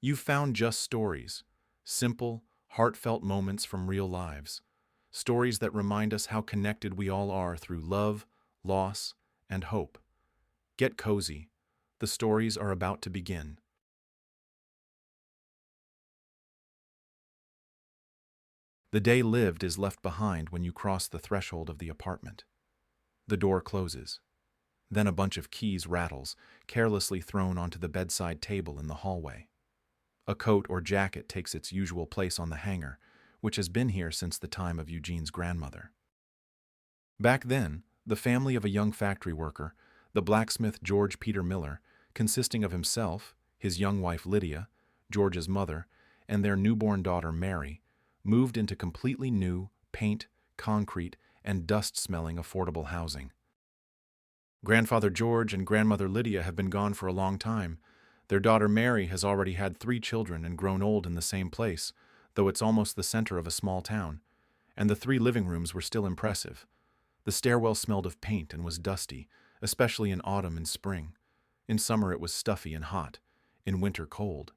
You've found just stories, simple, heartfelt moments from real lives, stories that remind us how connected we all are through love, loss, and hope. Get cozy. The stories are about to begin. The day lived is left behind when you cross the threshold of the apartment. The door closes. Then a bunch of keys rattles, carelessly thrown onto the bedside table in the hallway. A coat or jacket takes its usual place on the hanger, which has been here since the time of Eugene's grandmother. Back then, the family of a young factory worker, the blacksmith George Peter Miller, consisting of himself, his young wife Lydia, George's mother, and their newborn daughter Mary, moved into completely new, paint, concrete, and dust-smelling affordable housing. Grandfather George and grandmother Lydia have been gone for a long time. Their daughter Mary has already had 3 children and grown old in the same place, though it's almost the center of a small town, and the 3 living rooms were still impressive. The stairwell smelled of paint and was dusty, especially in autumn and spring. In summer it was stuffy and hot, in winter cold.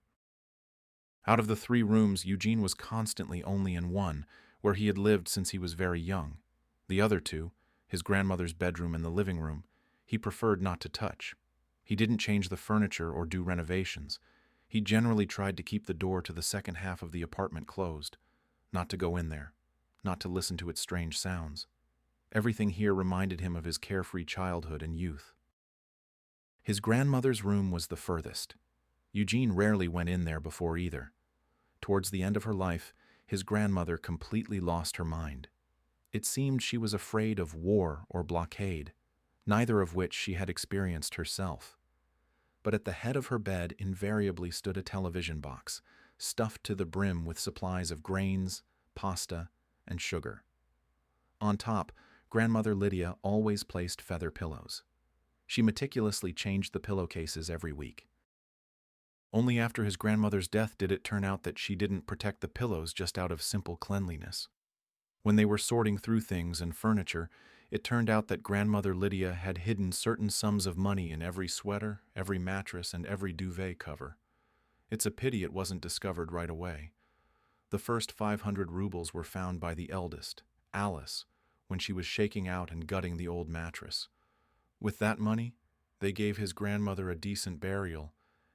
Out of the 3 rooms, Eugene was constantly only in one, where he had lived since he was very young. The other 2, his grandmother's bedroom and the living room, he preferred not to touch. He didn't change the furniture or do renovations. He generally tried to keep the door to the second half of the apartment closed, not to go in there, not to listen to its strange sounds. Everything here reminded him of his carefree childhood and youth. His grandmother's room was the furthest. Eugene rarely went in there before either. Towards the end of her life, his grandmother completely lost her mind. It seemed she was afraid of war or blockade, neither of which she had experienced herself. But at the head of her bed invariably stood a television box, stuffed to the brim with supplies of grains, pasta, and sugar. On top, grandmother Lydia always placed feather pillows. She meticulously changed the pillowcases every week. Only after his grandmother's death did it turn out that she didn't protect the pillows just out of simple cleanliness. When they were sorting through things and furniture, it turned out that grandmother Lydia had hidden certain sums of money in every sweater, every mattress, and every duvet cover. It's a pity it wasn't discovered right away. The first 500 rubles were found by the eldest, Alice, when she was shaking out and gutting the old mattress. With that money, they gave his grandmother a decent burial,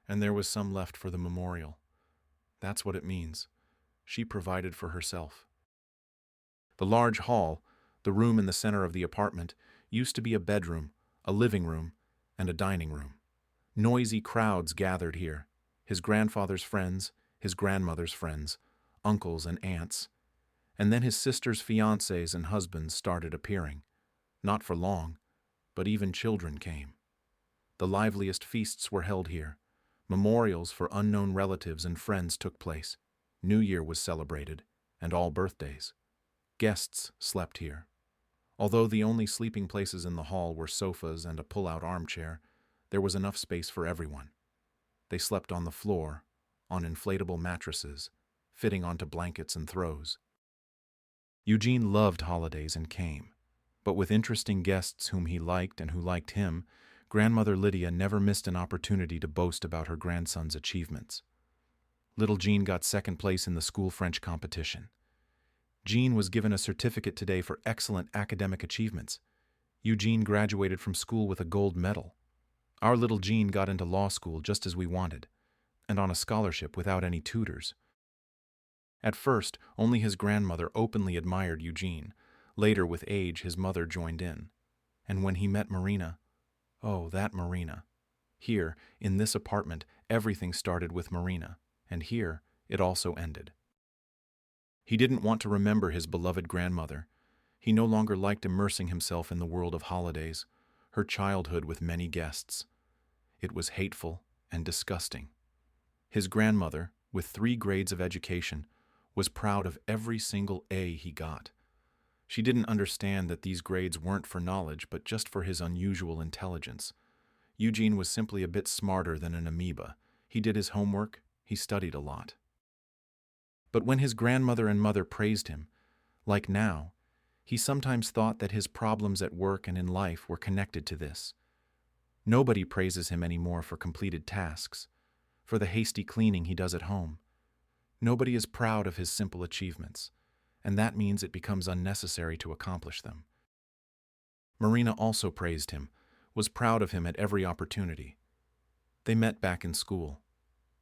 and there was some left for the memorial. That's what it means. She provided for herself. The large hall, the room in the center of the apartment, used to be a bedroom, a living room, and a dining room. Noisy crowds gathered here, his grandfather's friends, his grandmother's friends, uncles and aunts, and then his sister's fiancés and husbands started appearing. Not for long, but even children came. The liveliest feasts were held here. Memorials for unknown relatives and friends took place. New Year was celebrated, and all birthdays. Guests slept here. Although the only sleeping places in the hall were sofas and a pull-out armchair, there was enough space for everyone. They slept on the floor, on inflatable mattresses, fitting onto blankets and throws. Eugene loved holidays and came, but with interesting guests whom he liked and who liked him, grandmother Lydia never missed an opportunity to boast about her grandson's achievements. Little Jean got second place in the school French competition. Jean was given a certificate today for excellent academic achievements. Eugene graduated from school with a gold medal. Our little Jean got into law school just as we wanted, and on a scholarship without any tutors. At first, only his grandmother openly admired Eugene. Later, with age, his mother joined in. And when he met Marina, oh, that Marina. Here, in this apartment, everything started with Marina, and here it also ended. He didn't want to remember his beloved grandmother. He no longer liked immersing himself in the world of holidays, her childhood with many guests. It was hateful and disgusting. His grandmother, with 3 grades of education, was proud of every single A he got. She didn't understand that these grades weren't for knowledge, but just for his unusual intelligence. Eugene was simply a bit smarter than an amoeba. He did his homework, he studied a lot. But when his grandmother and mother praised him, like now, he sometimes thought that his problems at work and in life were connected to this. Nobody praises him anymore for completed tasks. for the hasty cleaning he does at home. Nobody is proud of his simple achievements, and that means it becomes unnecessary to accomplish them. Marina also praised him, was proud of him at every opportunity. They met back in school.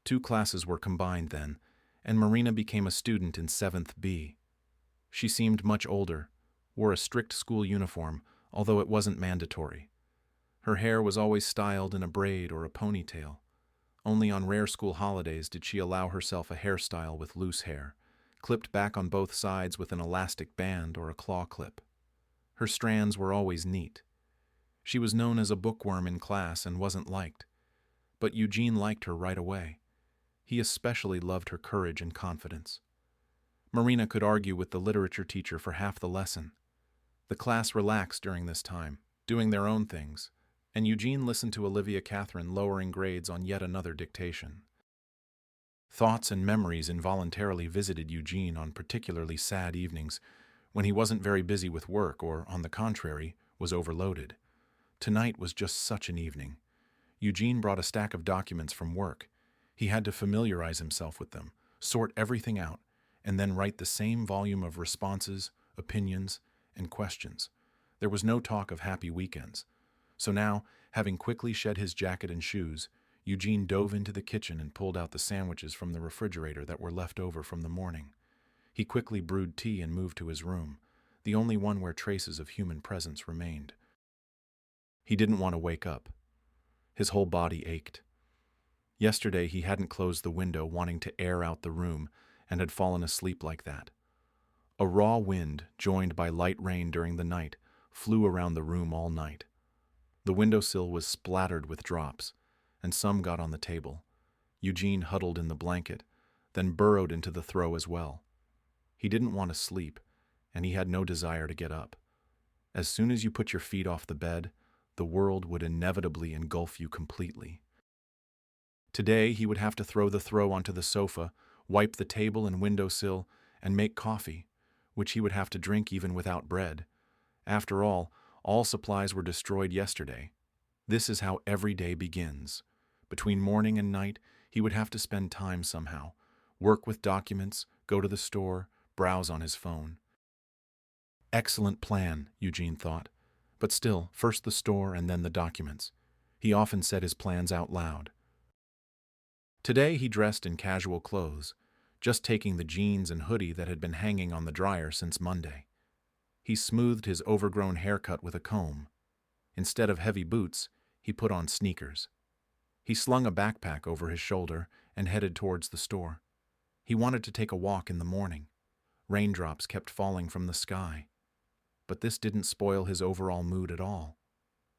2 classes were combined then, and Marina became a student in 7th B. She seemed much older, wore a strict school uniform, although it wasn't mandatory. Her hair was always styled in a braid or a ponytail. Only on rare school holidays did she allow herself a hairstyle with loose hair, clipped back on both sides with an elastic band or a claw clip. Her strands were always neat. She was known as a bookworm in class and wasn't liked, but Eugene liked her right away. He especially loved her courage and confidence. Marina could argue with the literature teacher for half the lesson. The class relaxed during this time, doing their own things, and Eugene listened to Olivia Catherine lowering grades on yet another dictation. Thoughts and memories involuntarily visited Eugene on particularly sad evenings, when he wasn't very busy with work or, on the contrary, was overloaded. Tonight was just such an evening. Eugene brought a stack of documents from work. He had to familiarize himself with them, sort everything out, and then write the same volume of responses, opinions, and questions. There was no talk of happy weekends. So now, having quickly shed his jacket and shoes, Eugene dove into the kitchen and pulled out the sandwiches from the refrigerator that were left over from the morning. He quickly brewed tea and moved to his room, the only one where traces of human presence remained. He didn't want to wake up. His whole body ached. Yesterday he hadn't closed the window, wanting to air out the room, and had fallen asleep like that. A raw wind, joined by light rain during the night, flew around the room all night. The windowsill was splattered with drops, and some got on the table. Eugene huddled in the blanket, then burrowed into the throw as well. He didn't want to sleep, and he had no desire to get up. As soon as you put your feet off the bed, the world would inevitably engulf you completely. Today he would have to throw the throw onto the sofa, wipe the table and windowsill, and make coffee, which he would have to drink even without bread. After all supplies were destroyed yesterday. This is how every day begins. Between morning and night, he would have to spend time somehow, work with documents, go to the store, browse on his phone. Excellent plan, Eugene thought. But still, first the store and then the documents. He often said his plans out loud. Today he dressed in casual clothes, just taking the jeans and hoodie that had been hanging on the dryer since Monday. He smoothed his overgrown haircut with a comb. Instead of heavy boots, he put on sneakers. He slung a backpack over his shoulder and headed towards the store. He wanted to take a walk in the morning. Raindrops kept falling from the sky. But this didn't spoil his overall mood at all.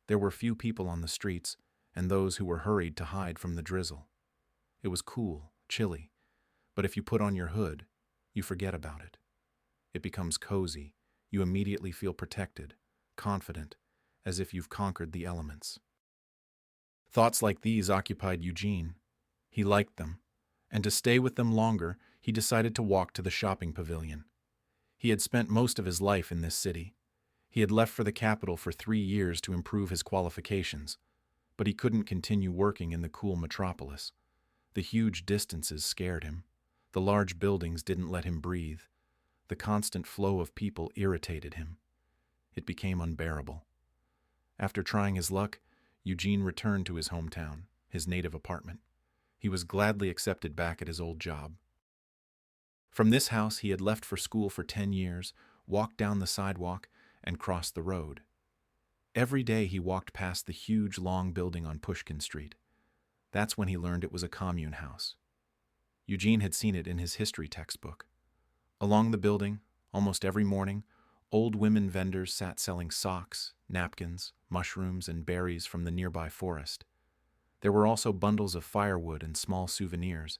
There were few people on the streets, and those who were hurried to hide from the drizzle. It was cool, chilly, but if you put on your hood, you forget about it. It becomes cozy. You immediately feel protected, confident, as if you've conquered the elements. Thoughts like these occupied Eugene. He liked them, and to stay with them longer, he decided to walk to the shopping pavilion. He had spent most of his life in this city. He had left for the capital for 3 years to improve his qualifications, but he couldn't continue working in the cool metropolis. The huge distances scared him. The large buildings didn't let him breathe. The constant flow of people irritated him. It became unbearable. After trying his luck, Eugene returned to his hometown, his native apartment. He was gladly accepted back at his old job. From this house he had left for school for 10 years, walked down the sidewalk, and crossed the road. Every day he walked past the huge, long building on Pushkin Street. That's when he learned it was a commune house. Eugene had seen it in his history textbook. Along the building, almost every morning, old women vendors sat selling socks, napkins, mushrooms, and berries from the nearby forest. There were also bundles of firewood and small souvenirs.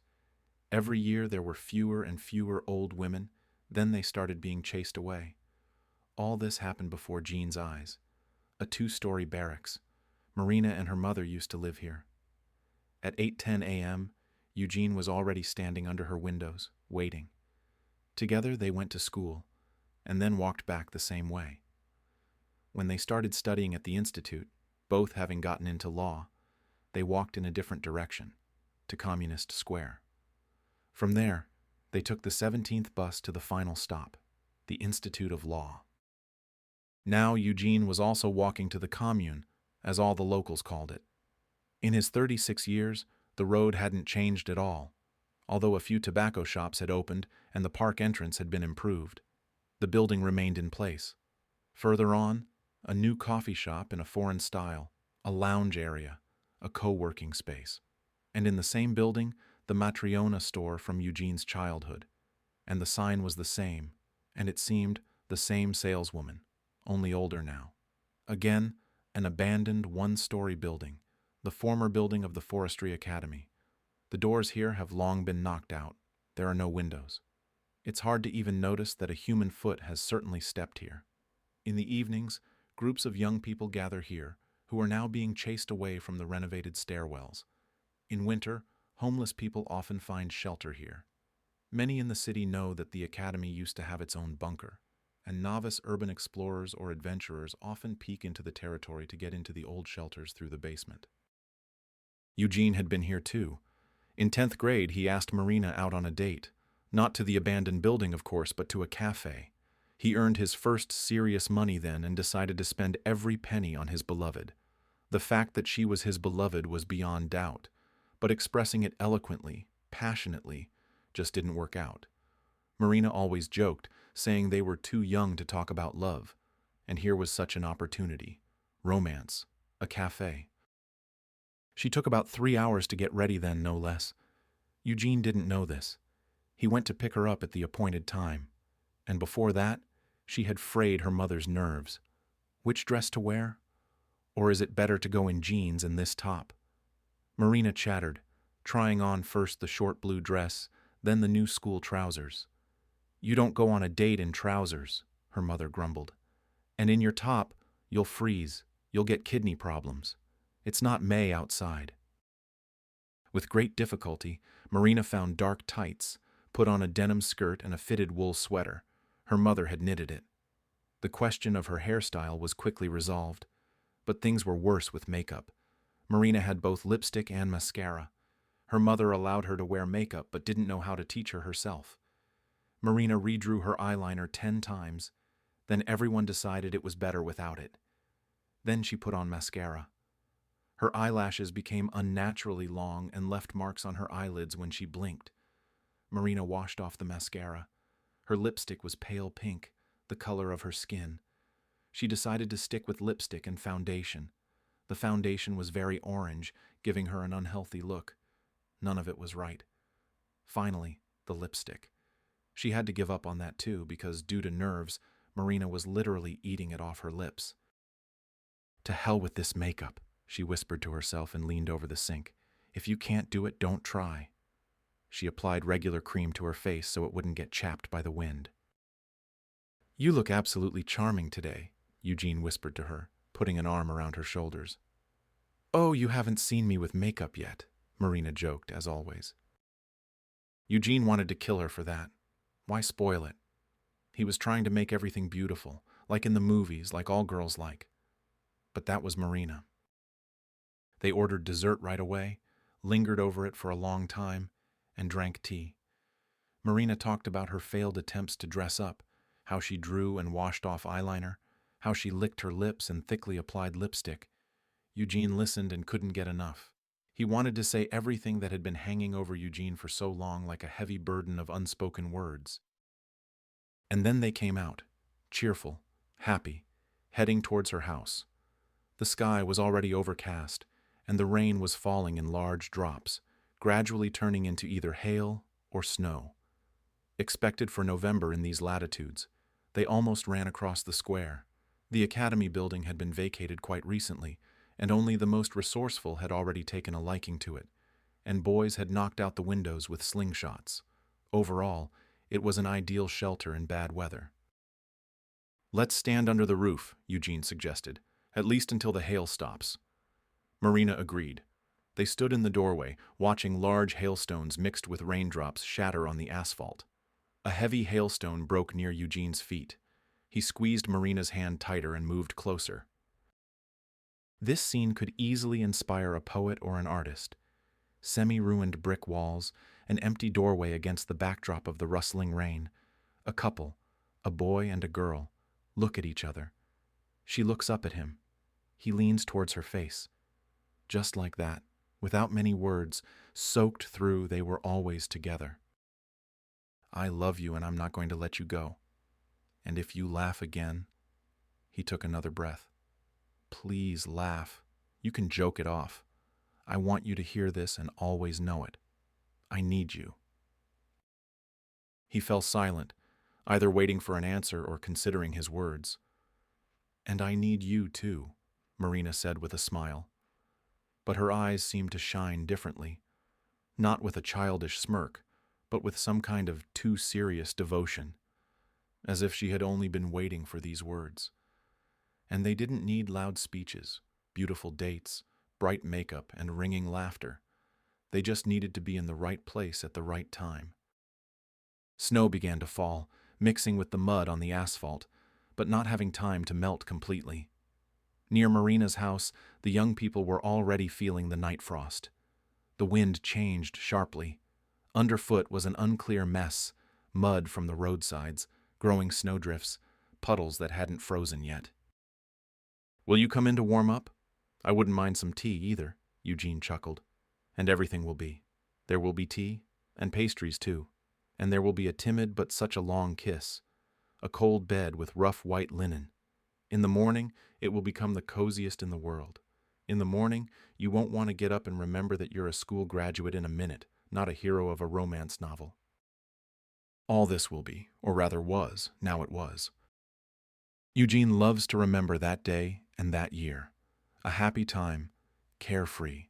Every year there were fewer and fewer old women, then they started being chased away. All this happened before Jean's eyes. A 2-story barracks. Marina and her mother used to live here. At 8:10 a.m., Eugene was already standing under her windows, waiting. Together they went to school, and then walked back the same way. When they started studying at the institute, both having gotten into law, they walked in a different direction. to Communist Square. From there, they took the 17th bus to the final stop, the Institute of Law. Now Eugene was also walking to the Commune, as all the locals called it. In his 36 years, the road hadn't changed at all, although a few tobacco shops had opened and the park entrance had been improved. The building remained in place. Further on, a new coffee shop in a foreign style, a lounge area, a co-working space. And in the same building, the Matriona store from Eugene's childhood. And the sign was the same, and it seemed the same saleswoman, only older now. Again, an abandoned one-story building, the former building of the Forestry Academy. The doors here have long been knocked out. There are no windows. It's hard to even notice that a human foot has certainly stepped here. In the evenings, groups of young people gather here, who are now being chased away from the renovated stairwells. In winter, homeless people often find shelter here. Many in the city know that the academy used to have its own bunker, and novice urban explorers or adventurers often peek into the territory to get into the old shelters through the basement. Eugene had been here too. In 10th grade, he asked Marina out on a date. Not to the abandoned building, of course, but to a cafe. He earned his first serious money then and decided to spend every penny on his beloved. The fact that she was his beloved was beyond doubt, but expressing it eloquently, passionately, just didn't work out. Marina always joked, saying they were too young to talk about love, and here was such an opportunity. Romance. A cafe. She took about 3 hours to get ready then, no less. Eugene didn't know this. He went to pick her up at the appointed time, and before that, she had frayed her mother's nerves. Which dress to wear? Or is it better to go in jeans and this top? Marina chattered, trying on first the short blue dress, then the new school trousers. You don't go on a date in trousers, her mother grumbled. And in your top, you'll freeze. You'll get kidney problems. It's not May outside. With great difficulty, Marina found dark tights, put on a denim skirt and a fitted wool sweater. Her mother had knitted it. The question of her hairstyle was quickly resolved, but things were worse with makeup. Marina had both lipstick and mascara. Her mother allowed her to wear makeup but didn't know how to teach her herself. Marina redrew her eyeliner 10 times. Then everyone decided it was better without it. Then she put on mascara. Her eyelashes became unnaturally long and left marks on her eyelids when she blinked. Marina washed off the mascara. Her lipstick was pale pink, the color of her skin. She decided to stick with lipstick and foundation. The foundation was very orange, giving her an unhealthy look. None of it was right. Finally, the lipstick. She had to give up on that too because, due to nerves, Marina was literally eating it off her lips. To hell with this makeup, she whispered to herself and leaned over the sink. If you can't do it, don't try. She applied regular cream to her face so it wouldn't get chapped by the wind. You look absolutely charming today, Eugene whispered to her, putting an arm around her shoulders. Oh, you haven't seen me with makeup yet, Marina joked, as always. Eugene wanted to kill her for that. Why spoil it? He was trying to make everything beautiful, like in the movies, like all girls like. But that was Marina. They ordered dessert right away, lingered over it for a long time, and drank tea. Marina talked about her failed attempts to dress up, how she drew and washed off eyeliner, how she licked her lips and thickly applied lipstick. Eugene listened and couldn't get enough. He wanted to say everything that had been hanging over Eugene for so long like a heavy burden of unspoken words. And then they came out, cheerful, happy, heading towards her house. The sky was already overcast, and the rain was falling in large drops, gradually turning into either hail or snow. Expected for November in these latitudes, they almost ran across the square. The academy building had been vacated quite recently, and only the most resourceful had already taken a liking to it, and boys had knocked out the windows with slingshots. Overall, it was an ideal shelter in bad weather. Let's stand under the roof, Eugene suggested, at least until the hail stops. Marina agreed. They stood in the doorway, watching large hailstones mixed with raindrops shatter on the asphalt. A heavy hailstone broke near Eugene's feet. He squeezed Marina's hand tighter and moved closer. This scene could easily inspire a poet or an artist. Semi-ruined brick walls, an empty doorway against the backdrop of the rustling rain. A couple, a boy and a girl, look at each other. She looks up at him. He leans towards her face. Just like that, without many words, soaked through, they were always together. I love you and I'm not going to let you go. And if you laugh again, he took another breath. Please laugh. You can joke it off. I want you to hear this and always know it. I need you. He fell silent, either waiting for an answer or considering his words. And I need you too, Marina said with a smile. But her eyes seemed to shine differently, not with a childish smirk, but with some kind of too serious devotion, as if she had only been waiting for these words. And they didn't need loud speeches, beautiful dates, bright makeup, and ringing laughter. They just needed to be in the right place at the right time. Snow began to fall, mixing with the mud on the asphalt, but not having time to melt completely. Near Marina's house, the young people were already feeling the night frost. The wind changed sharply. Underfoot was an unclear mess, mud from the roadsides, growing snowdrifts, puddles that hadn't frozen yet. Will you come in to warm up? I wouldn't mind some tea either, Eugene chuckled. And everything will be. There will be tea, and pastries too. And there will be a timid but such a long kiss. A cold bed with rough white linen. In the morning, it will become the coziest in the world. In the morning, you won't want to get up and remember that you're a school graduate in a minute, not a hero of a romance novel. All this will be, or rather was, now it was. Eugene loves to remember that day and that year. A happy time, carefree.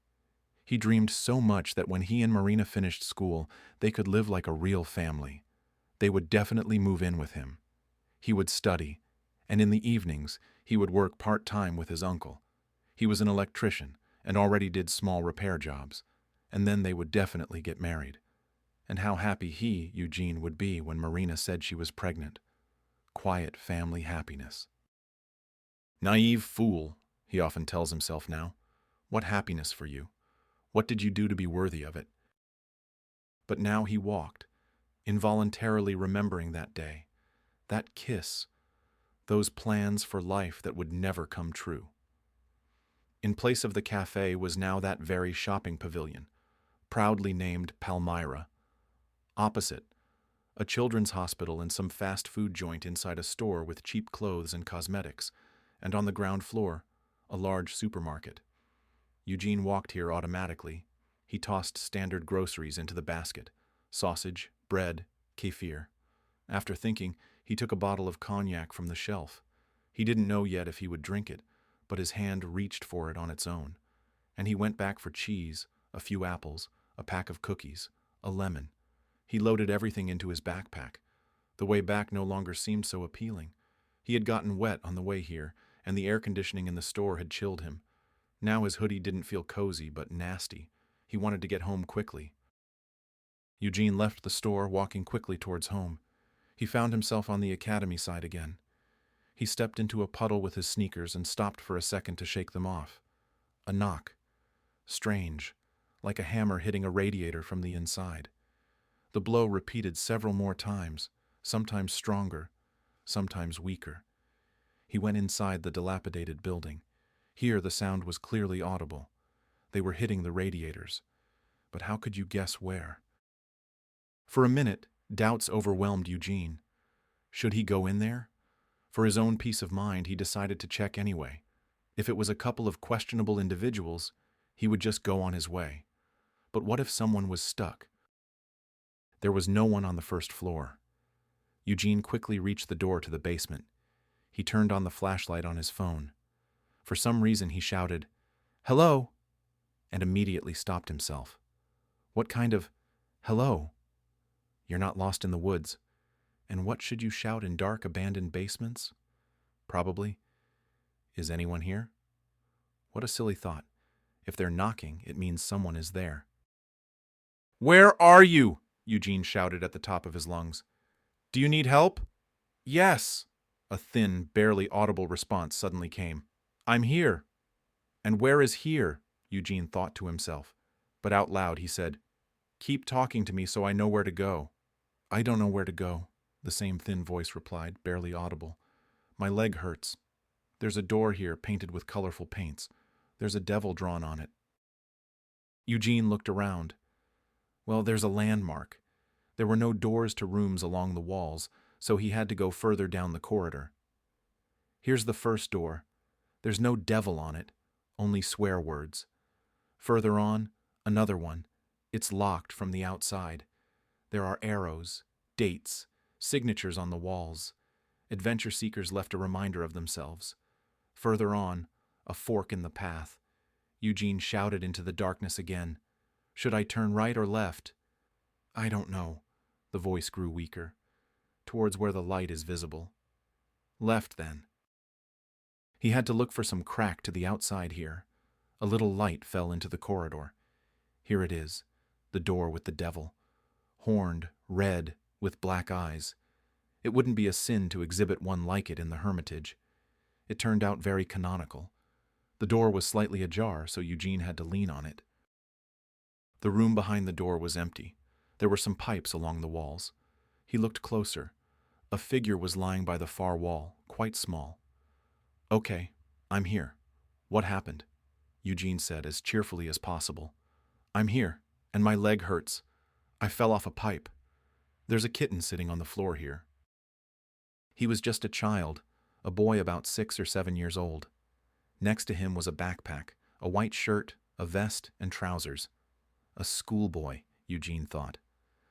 He dreamed so much that when he and Marina finished school, they could live like a real family. They would definitely move in with him. He would study, and in the evenings, he would work part-time with his uncle. He was an electrician and already did small repair jobs, and then they would definitely get married. And how happy he, Eugene, would be when Marina said she was pregnant. Quiet family happiness. Naive fool, he often tells himself now. What happiness for you? What did you do to be worthy of it? But now he walked, involuntarily remembering that day, that kiss, those plans for life that would never come true. In place of the cafe was now that very shopping pavilion, proudly named Palmyra. Opposite, a children's hospital and some fast food joint inside a store with cheap clothes and cosmetics, and on the ground floor, a large supermarket. Eugene walked here automatically. He tossed standard groceries into the basket: sausage, bread, kefir. After thinking, he took a bottle of cognac from the shelf. He didn't know yet if he would drink it, but his hand reached for it on its own. And he went back for cheese, a few apples, a pack of cookies, a lemon. He loaded everything into his backpack. The way back no longer seemed so appealing. He had gotten wet on the way here, and the air conditioning in the store had chilled him. Now his hoodie didn't feel cozy, but nasty. He wanted to get home quickly. Eugene left the store, walking quickly towards home. He found himself on the academy side again. He stepped into a puddle with his sneakers and stopped for a second to shake them off. A knock. Strange, like a hammer hitting a radiator from the inside. The blow repeated several more times, sometimes stronger, sometimes weaker. He went inside the dilapidated building. Here the sound was clearly audible. They were hitting the radiators. But how could you guess where? For a minute, doubts overwhelmed Eugene. Should he go in there? For his own peace of mind, he decided to check anyway. If it was a couple of questionable individuals, he would just go on his way. But what if someone was stuck? There was no one on the first floor. Eugene quickly reached the door to the basement. He turned on the flashlight on his phone. For some reason, he shouted, "Hello!" and immediately stopped himself. What kind of hello? You're not lost in the woods. And what should you shout in dark, abandoned basements? Probably, "Is anyone here?" What a silly thought. If they're knocking, it means someone is there. "Where are you?" Eugene shouted at the top of his lungs. "Do you need help?" "Yes." A thin, barely audible response suddenly came. "I'm here." And where is here? Eugene thought to himself. But out loud he said, "Keep talking to me so I know where to go." "I don't know where to go," the same thin voice replied, barely audible. "My leg hurts. There's a door here painted with colorful paints. There's a devil drawn on it." Eugene looked around. Well, there's a landmark. There were no doors to rooms along the walls, so he had to go further down the corridor. "Here's the first door. There's no devil on it, only swear words. Further on, another one. It's locked from the outside. There are arrows, dates, signatures on the walls. Adventure seekers left a reminder of themselves. Further on, a fork in the path." Eugene shouted into the darkness again. "Should I turn right or left?" "I don't know." The voice grew weaker. "Towards where the light is visible." "Left, then." He had to look for some crack to the outside here. A little light fell into the corridor. Here it is, the door with the devil. Horned, red, with black eyes. It wouldn't be a sin to exhibit one like it in the Hermitage. It turned out very canonical. The door was slightly ajar, so Eugene had to lean on it. The room behind the door was empty. There were some pipes along the walls. He looked closer. A figure was lying by the far wall, quite small. "Okay, I'm here. What happened?" Eugene said as cheerfully as possible. "I'm here, and my leg hurts. I fell off a pipe. There's a kitten sitting on the floor here." He was just a child, a boy about 6 or 7 years old. Next to him was a backpack, a white shirt, a vest, and trousers. A schoolboy, Eugene thought.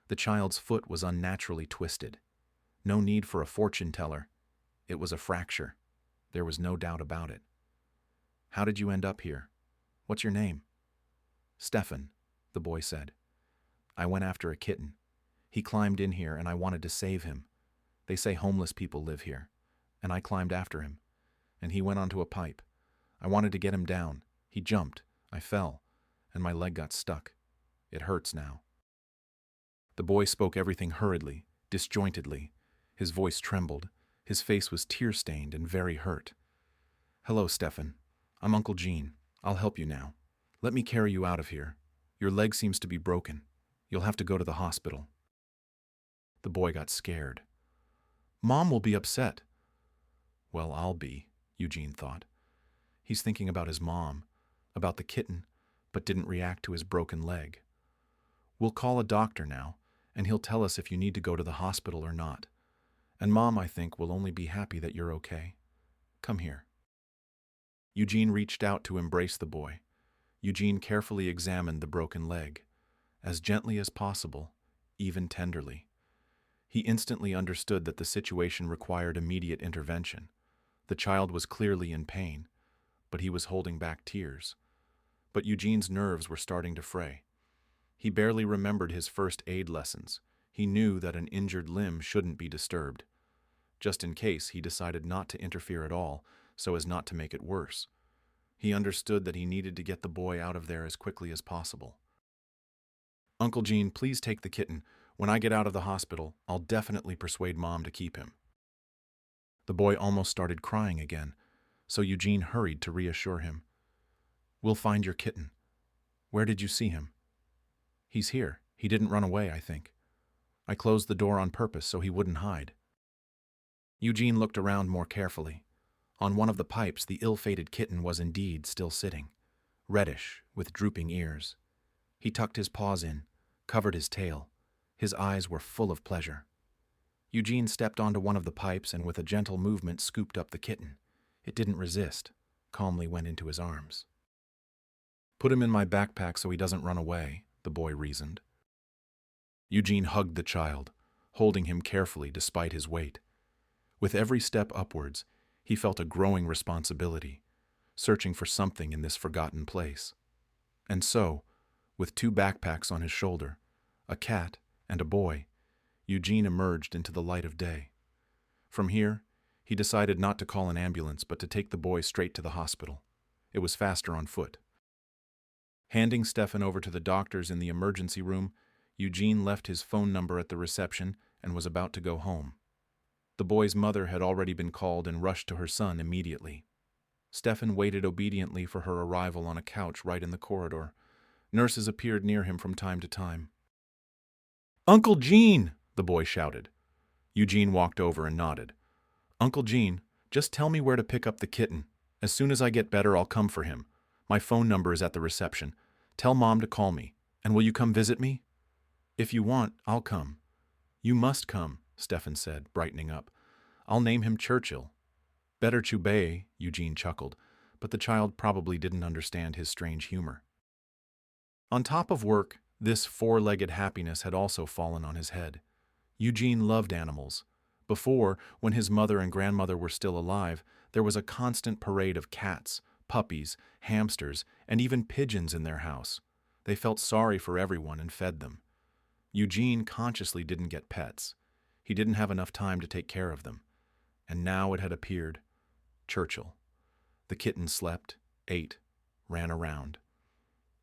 The child's foot was unnaturally twisted. No need for a fortune teller. It was a fracture. There was no doubt about it. "How did you end up here? What's your name?" "Stefan," the boy said. "I went after a kitten. He climbed in here and I wanted to save him. They say homeless people live here. And I climbed after him. And he went onto a pipe. I wanted to get him down. He jumped. I fell. And my leg got stuck. It hurts now." The boy spoke everything hurriedly, disjointedly. His voice trembled. His face was tear-stained and very hurt. "Hello, Stefan. I'm Uncle Gene. I'll help you now. Let me carry you out of here. Your leg seems to be broken. You'll have to go to the hospital." The boy got scared. "Mom will be upset." Well, I'll be, Eugene thought. He's thinking about his mom, about the kitten, but didn't react to his broken leg. "We'll call a doctor now, and he'll tell us if you need to go to the hospital or not. And Mom, I think, will only be happy that you're okay. Come here." Eugene reached out to embrace the boy. Eugene carefully examined the broken leg, as gently as possible, even tenderly. He instantly understood that the situation required immediate intervention. The child was clearly in pain, but he was holding back tears. But Eugene's nerves were starting to fray. He barely remembered his first aid lessons. He knew that an injured limb shouldn't be disturbed. Just in case, he decided not to interfere at all, so as not to make it worse. He understood that he needed to get the boy out of there as quickly as possible. "Uncle Gene, please take the kitten. When I get out of the hospital, I'll definitely persuade Mom to keep him." The boy almost started crying again, so Eugene hurried to reassure him. "We'll find your kitten. Where did you see him?" "He's here. He didn't run away, I think. I closed the door on purpose so he wouldn't hide." Eugene looked around more carefully. On one of the pipes, the ill-fated kitten was indeed still sitting, reddish, with drooping ears. He tucked his paws in, covered his tail. His eyes were full of pleasure. Eugene stepped onto one of the pipes and with a gentle movement scooped up the kitten. It didn't resist, calmly went into his arms. "Put him in my backpack so he doesn't run away," the boy reasoned. Eugene hugged the child, holding him carefully despite his weight. With every step upwards, he felt a growing responsibility, searching for something in this forgotten place. And so, with 2 backpacks on his shoulder, a cat and a boy, Eugene emerged into the light of day. From here, he decided not to call an ambulance but to take the boy straight to the hospital. It was faster on foot. Handing Stefan over to the doctors in the emergency room, Eugene left his phone number at the reception and was about to go home. The boy's mother had already been called and rushed to her son immediately. Stefan waited obediently for her arrival on a couch right in the corridor. Nurses appeared near him from time to time. "Uncle Gene!" the boy shouted. Eugene walked over and nodded. "Uncle Gene, just tell me where to pick up the kitten. As soon as I get better, I'll come for him. My phone number is at the reception. Tell Mom to call me. And will you come visit me?" "If you want, I'll come." "You must come," Stefan said, brightening up. "I'll name him Churchill." "Better Chubei," Eugene chuckled, but the child probably didn't understand his strange humor. On top of work, this four-legged happiness had also fallen on his head. Eugene loved animals. Before, when his mother and grandmother were still alive, there was a constant parade of cats, puppies, hamsters, and even pigeons in their house. They felt sorry for everyone and fed them. Eugene consciously didn't get pets. He didn't have enough time to take care of them. And now it had appeared. Churchill. The kitten slept, ate, ran around.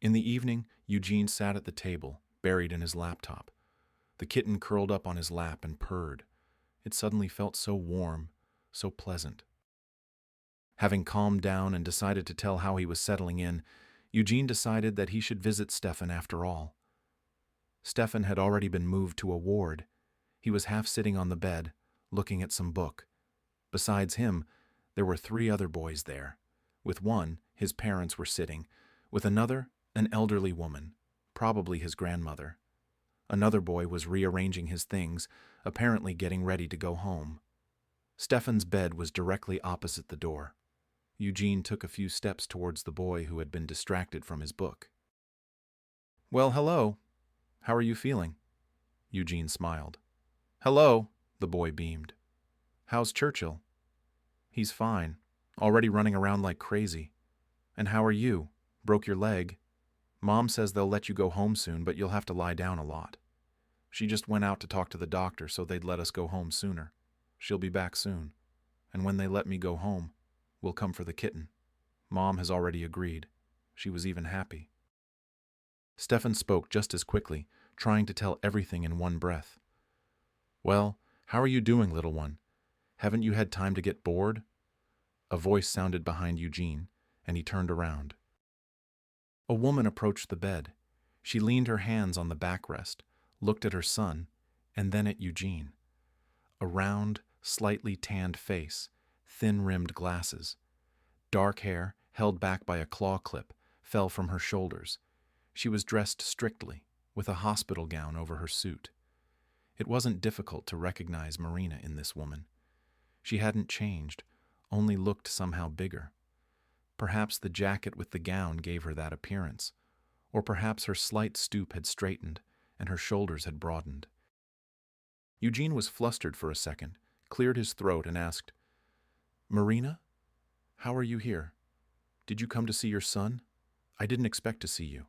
In the evening, Eugene sat at the table, buried in his laptop. The kitten curled up on his lap and purred. It suddenly felt so warm, so pleasant. Having calmed down and decided to tell how he was settling in, Eugene decided that he should visit Stefan after all. Stefan had already been moved to a ward. He was half sitting on the bed, looking at some book. Besides him, there were 3 other boys there. With one, his parents were sitting. With another, an elderly woman, probably his grandmother. Another boy was rearranging his things, apparently getting ready to go home. Stefan's bed was directly opposite the door. Eugene took a few steps towards the boy who had been distracted from his book. "Well, hello. How are you feeling?" Eugene smiled. "Hello," the boy beamed. "How's Churchill?" "He's fine. Already running around like crazy." "And how are you? Broke your leg?" "Mom says they'll let you go home soon, but you'll have to lie down a lot. She just went out to talk to the doctor so they'd let us go home sooner. She'll be back soon. And when they let me go home, we'll come for the kitten. Mom has already agreed. She was even happy." Stefan spoke just as quickly, trying to tell everything in one breath. "Well, how are you doing, little one? Haven't you had time to get bored?" A voice sounded behind Eugene, and he turned around. A woman approached the bed. She leaned her hands on the backrest, looked at her son, and then at Eugene. A round, slightly tanned face, thin-rimmed glasses. Dark hair, held back by a claw clip, fell from her shoulders. She was dressed strictly, with a hospital gown over her suit. It wasn't difficult to recognize Marina in this woman. She hadn't changed, only looked somehow bigger. Perhaps the jacket with the gown gave her that appearance, or perhaps her slight stoop had straightened and her shoulders had broadened. Eugene was flustered for a second, cleared his throat and asked, "Marina, how are you here? Did you come to see your son? I didn't expect to see you."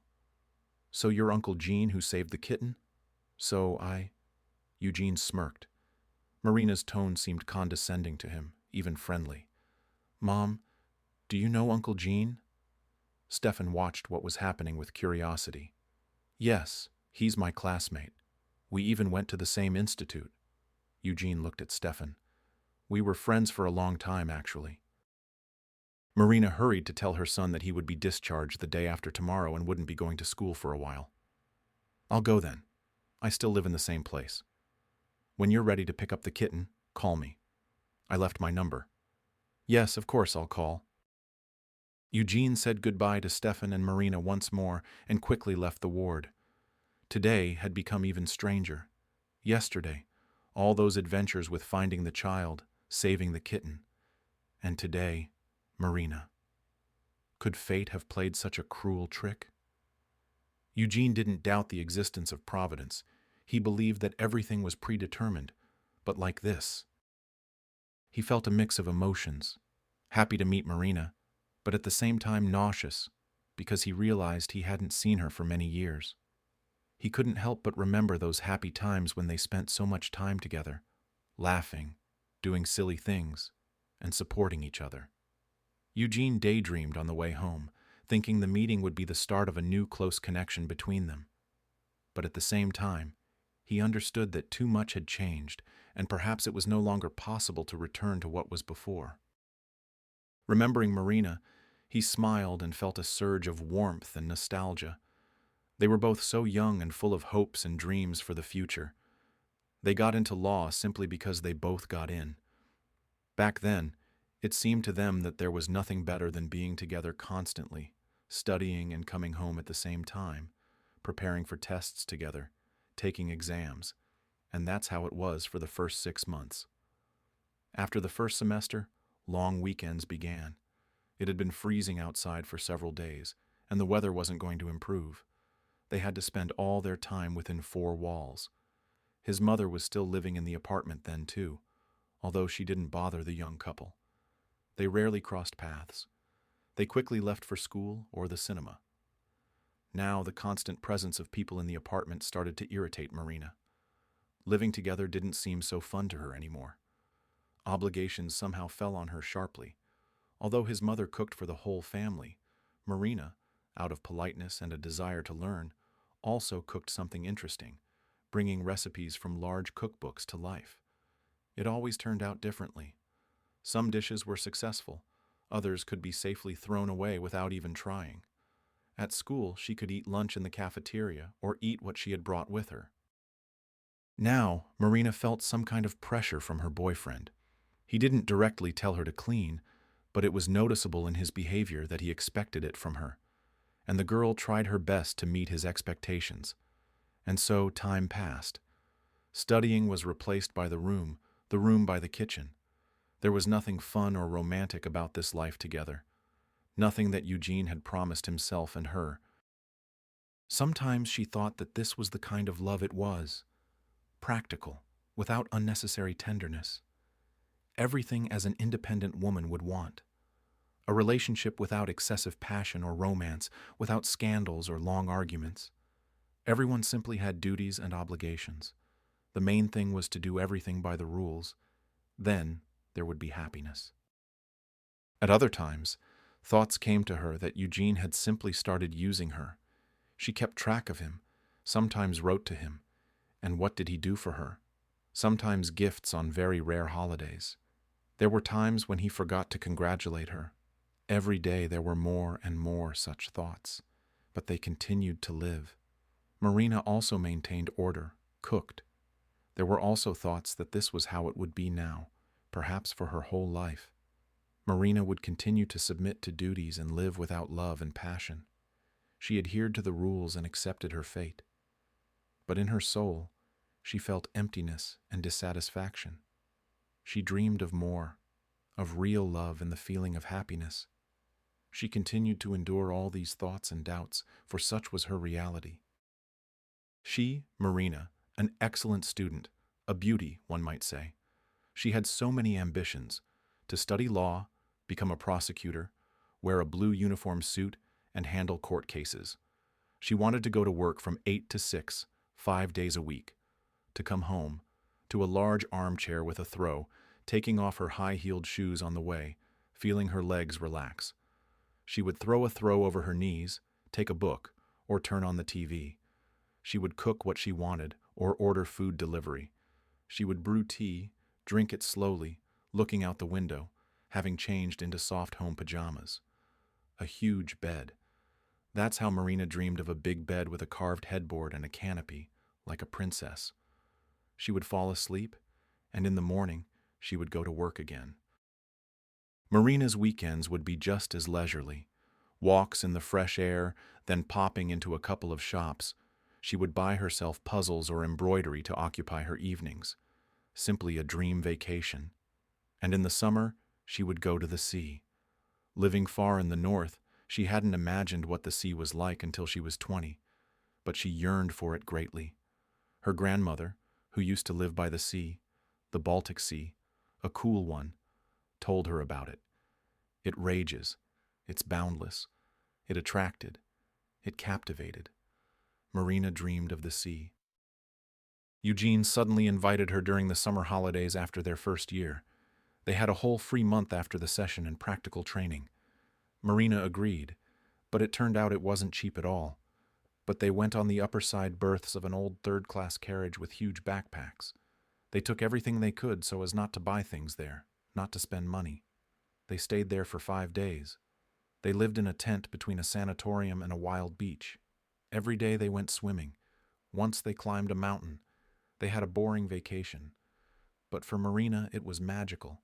"So you're Uncle Gene who saved the kitten?" Eugene smirked. Marina's tone seemed condescending to him, even friendly. "Mom, do you know Uncle Gene?" Stefan watched what was happening with curiosity. "Yes, he's my classmate. We even went to the same institute." Eugene looked at Stefan. "We were friends for a long time, actually." Marina hurried to tell her son that he would be discharged the day after tomorrow and wouldn't be going to school for a while. "I'll go then. I still live in the same place. When you're ready to pick up the kitten, call me. I left my number." "Yes, of course I'll call." Eugene said goodbye to Stefan and Marina once more and quickly left the ward. Today had become even stranger. Yesterday, all those adventures with finding the child, saving the kitten. And today, Marina. Could fate have played such a cruel trick? Eugene didn't doubt the existence of Providence. He believed that everything was predetermined, but like this. He felt a mix of emotions, happy to meet Marina, but at the same time nauseous, because he realized he hadn't seen her for many years. He couldn't help but remember those happy times when they spent so much time together, laughing, doing silly things, and supporting each other. Eugene daydreamed on the way home, thinking the meeting would be the start of a new close connection between them. But at the same time, he understood that too much had changed, and perhaps it was no longer possible to return to what was before. Remembering Marina, he smiled and felt a surge of warmth and nostalgia. They were both so young and full of hopes and dreams for the future. They got into law simply because they both got in. Back then, it seemed to them that there was nothing better than being together constantly, studying and coming home at the same time, preparing for tests together, taking exams, and that's how it was for the first 6 months. After the first semester, long weekends began. It had been freezing outside for several days, and the weather wasn't going to improve. They had to spend all their time within four walls. His mother was still living in the apartment then, too, although she didn't bother the young couple. They rarely crossed paths. They quickly left for school or the cinema. Now, the constant presence of people in the apartment started to irritate Marina. Living together didn't seem so fun to her anymore. Obligations somehow fell on her sharply. Although his mother cooked for the whole family, Marina, out of politeness and a desire to learn, also cooked something interesting, bringing recipes from large cookbooks to life. It always turned out differently. Some dishes were successful, others could be safely thrown away without even trying. At school, she could eat lunch in the cafeteria or eat what she had brought with her. Now, Marina felt some kind of pressure from her boyfriend. He didn't directly tell her to clean, but it was noticeable in his behavior that he expected it from her, and the girl tried her best to meet his expectations. And so time passed. Studying was replaced by the room by the kitchen. There was nothing fun or romantic about this life together, nothing that Eugene had promised himself and her. Sometimes she thought that this was the kind of love it was, practical, without unnecessary tenderness. Everything as an independent woman would want. A relationship without excessive passion or romance, without scandals or long arguments. Everyone simply had duties and obligations. The main thing was to do everything by the rules. Then there would be happiness. At other times, thoughts came to her that Eugene had simply started using her. She kept track of him, sometimes wrote to him. And what did he do for her? Sometimes gifts on very rare holidays. There were times when he forgot to congratulate her. Every day there were more and more such thoughts, but they continued to live. Marina also maintained order, cooked. There were also thoughts that this was how it would be now, perhaps for her whole life. Marina would continue to submit to duties and live without love and passion. She adhered to the rules and accepted her fate. But in her soul, she felt emptiness and dissatisfaction. She dreamed of more, of real love and the feeling of happiness. She continued to endure all these thoughts and doubts, for such was her reality. She, Marina, an excellent student, a beauty, one might say. She had so many ambitions: to study law, become a prosecutor, wear a blue uniform suit, and handle court cases. She wanted to go to work from 8 to 6, 5 days a week, to come home, to a large armchair with a throw, taking off her high-heeled shoes on the way, feeling her legs relax. She would throw a throw over her knees, take a book, or turn on the TV. She would cook what she wanted or order food delivery. She would brew tea, drink it slowly, looking out the window, having changed into soft home pajamas. A huge bed. That's how Marina dreamed of a big bed with a carved headboard and a canopy, like a princess. She would fall asleep, and in the morning she would go to work again. Marina's weekends would be just as leisurely. Walks in the fresh air, then popping into a couple of shops. She would buy herself puzzles or embroidery to occupy her evenings. Simply a dream vacation. And in the summer, she would go to the sea. Living far in the north, she hadn't imagined what the sea was like until she was 20, but she yearned for it greatly. Her grandmother, who used to live by the sea, the Baltic Sea, a cool one, told her about it. It rages, it's boundless, it attracted, it captivated. Marina dreamed of the sea. Eugene suddenly invited her during the summer holidays after their first year. They had a whole free month after the session and practical training. Marina agreed, but it turned out it wasn't cheap at all. But they went on the upper side berths of an old third-class carriage with huge backpacks. They took everything they could so as not to buy things there, not to spend money. They stayed there for 5 days. They lived in a tent between a sanatorium and a wild beach. Every day they went swimming. Once they climbed a mountain. They had a boring vacation. But for Marina, it was magical.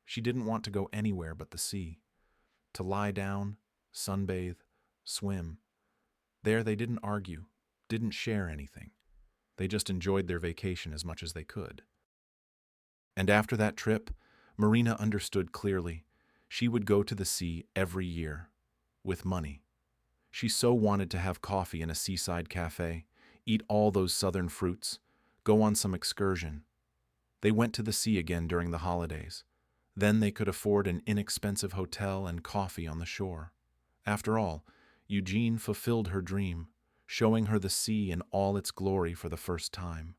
She didn't want to go anywhere but the sea. To lie down, sunbathe, swim. There they didn't argue, didn't share anything. They just enjoyed their vacation as much as they could. And after that trip, Marina understood clearly. She would go to the sea every year, with money. She so wanted to have coffee in a seaside cafe, eat all those southern fruits, go on some excursion. They went to the sea again during the holidays. Then they could afford an inexpensive hotel and coffee on the shore. After all, Eugene fulfilled her dream, showing her the sea in all its glory for the first time.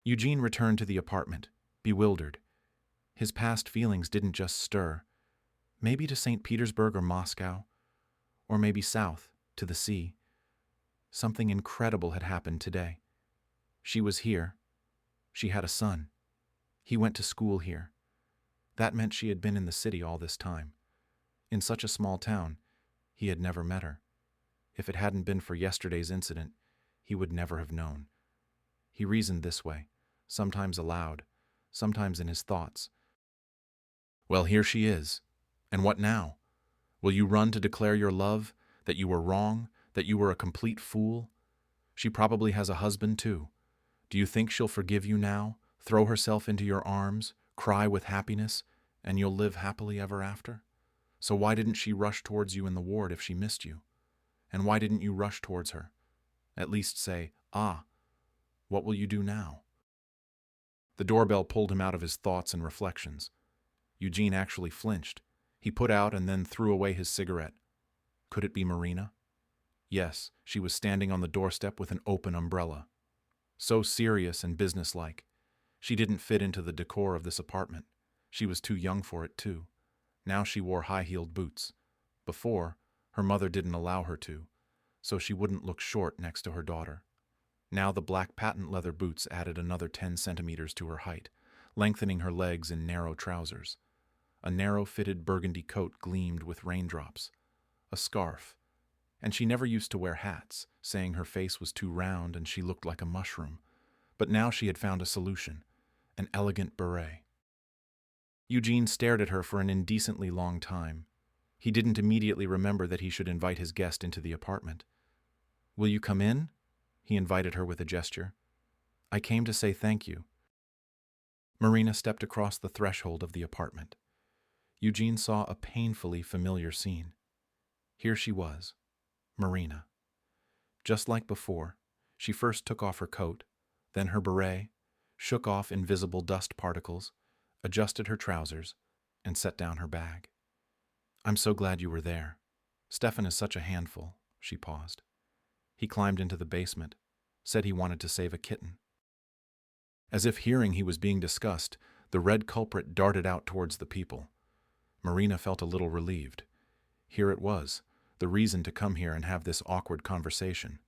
Eugene returned to the apartment, bewildered. His past feelings didn't just stir. Maybe to St. Petersburg or Moscow, or maybe south, to the sea. Something incredible had happened today. She was here. She had a son. He went to school here. That meant she had been in the city all this time. In such a small town, he had never met her. If it hadn't been for yesterday's incident, he would never have known. He reasoned this way, sometimes aloud, sometimes in his thoughts. Well, here she is. And what now? Will you run to declare your love, that you were wrong, that you were a complete fool? She probably has a husband, too. Do you think she'll forgive you now, throw herself into your arms, cry with happiness, and you'll live happily ever after? So why didn't she rush towards you in the ward if she missed you? And why didn't you rush towards her? At least say, "Ah, what will you do now?" The doorbell pulled him out of his thoughts and reflections. Eugene actually flinched. He put out and then threw away his cigarette. Could it be Marina? Yes, she was standing on the doorstep with an open umbrella. So serious and businesslike. She didn't fit into the decor of this apartment. She was too young for it, too. Now she wore high-heeled boots. Before, her mother didn't allow her to, so she wouldn't look short next to her daughter. Now the black patent leather boots added another 10 centimeters to her height, lengthening her legs in narrow trousers. A narrow-fitted burgundy coat gleamed with raindrops. A scarf. And she never used to wear hats, saying her face was too round and she looked like a mushroom. But now she had found a solution. An elegant beret. Eugene stared at her for an indecently long time. He didn't immediately remember that he should invite his guest into the apartment. "Will you come in?" he invited her with a gesture. "I came to say thank you." Marina stepped across the threshold of the apartment. Eugene saw a painfully familiar scene. Here she was, Marina. Just like before, she first took off her coat, then her beret, shook off invisible dust particles, adjusted her trousers, and set down her bag. "I'm so glad you were there. Stefan is such a handful," she paused. "He climbed into the basement, said he wanted to save a kitten." As if hearing he was being discussed, the red culprit darted out towards the people. Marina felt a little relieved. Here it was, the reason to come here and have this awkward conversation.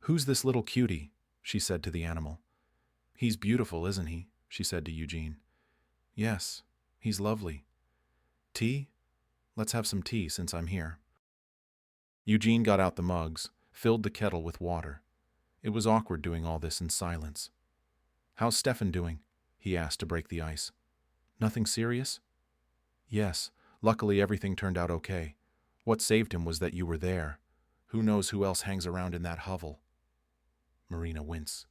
"Who's this little cutie?" she said to the animal. "He's beautiful, isn't he?" she said to Eugene. "Yes, he's lovely. Tea? Let's have some tea since I'm here." Eugene got out the mugs, filled the kettle with water. It was awkward doing all this in silence. "How's Stefan doing?" he asked to break the ice. "Nothing serious?" "Yes, luckily everything turned out okay. What saved him was that you were there. Who knows who else hangs around in that hovel?" Marina winced.